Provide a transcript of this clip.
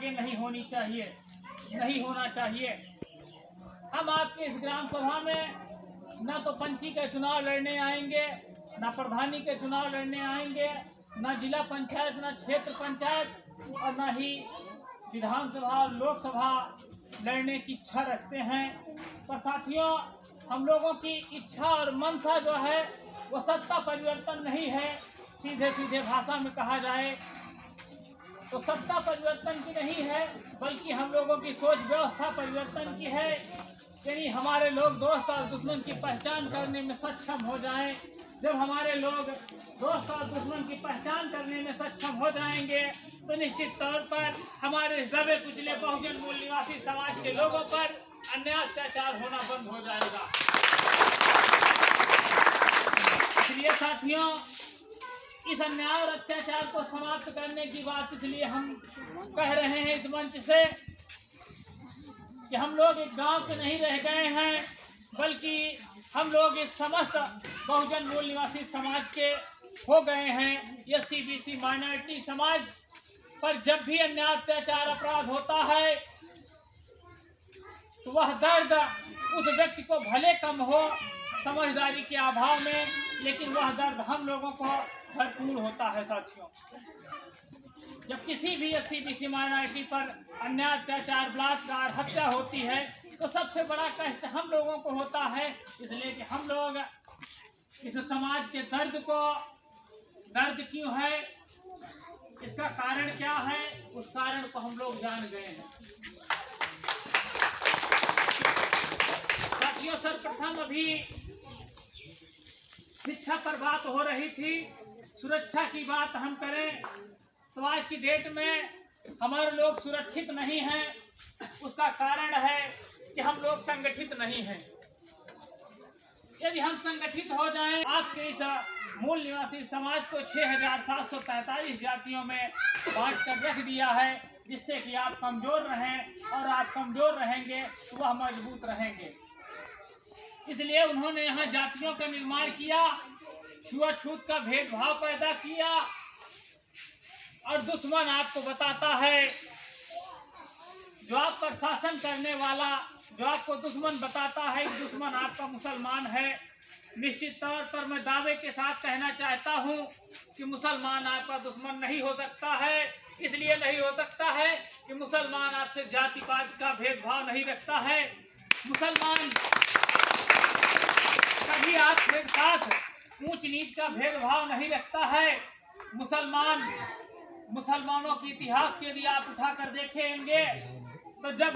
आगे नहीं होनी चाहिए, नहीं होना चाहिए। हम आपके इस ग्राम सभा में न तो पंची के चुनाव लड़ने आएंगे, न प्रधानी के चुनाव लड़ने आएंगे, न जिला पंचायत, न क्षेत्र पंचायत और न ही विधानसभा लोकसभा लड़ने की इच्छा रखते हैं। पर साथियों, हम लोगों की इच्छा और मनसा जो है वो सत्ता परिवर्तन नहीं है। सीधे सीधे भाषा में कहा जाए तो सत्ता परिवर्तन की नहीं है, बल्कि हम लोगों की सोच व्यवस्था परिवर्तन की है। यानी हमारे लोग दोस्त और दुश्मन की पहचान करने में सक्षम हो जाएं। जब हमारे लोग दोस्त और दुश्मन की पहचान करने में सक्षम हो जाएंगे तो निश्चित तौर पर हमारे दबे कुचले बहुजन मूल निवासी समाज के लोगों पर अन्याय अत्याचार होना बंद हो जाएगा। इसलिए साथियों, इस अन्याय और अत्याचार को समाप्त करने की बात इसलिए हम कह रहे हैं इस मंच से कि हम लोग एक गांव के नहीं रह गए हैं, बल्कि हम लोग इस समस्त बहुजन मूल निवासी समाज के हो गए हैं। एससी बीसी माइनॉरिटी समाज पर जब भी अन्याय अत्याचार अपराध होता है तो वह दर्द उस व्यक्ति को भले कम हो समझदारी के अभाव में, लेकिन वह दर्द हम लोगों को भरपूर होता है। साथियों, जब किसी भी एससी बीसी माइनॉरिटी पर अन्याय अत्याचार बलात्कार हत्या होती है तो सबसे बड़ा कष्ट हम लोगों को होता है, इसलिए कि हम लोग इस समाज के दर्द क्यों है, इसका कारण क्या है, उस कारण को हम लोग जान गए हैं। साथियों, सर्वप्रथम अभी शिक्षा पर बात हो रही थी, सुरक्षा की बात हम करें तो आज की डेट में हमारे लोग सुरक्षित नहीं हैं। उसका कारण है कि हम लोग संगठित नहीं हैं। यदि हम संगठित हो जाएं, आपके इस मूल निवासी समाज को 6743 जातियों में बांट कर रख दिया है, जिससे कि आप कमजोर रहें और आप कमजोर रहेंगे तो वह मजबूत रहेंगे। इसलिए उन्होंने यहाँ जातियों का निर्माण किया, छुआछूत का भेदभाव पैदा किया और दुश्मन आपको बताता है, जो आप पर शासन करने वाला जो आपको दुश्मन बताता है, दुश्मन आपका मुसलमान है। निश्चित तौर पर मैं दावे के साथ कहना चाहता हूँ कि मुसलमान आपका दुश्मन नहीं हो सकता है। इसलिए नहीं हो सकता है कि मुसलमान आपसे जाति पात का भेदभाव नहीं रखता है। मुसलमान कभी आपके साथ ऊंच नीच का भेदभाव नहीं रखता है। मुसलमानों के इतिहास के यदि आप उठाकर देखेंगे तो जब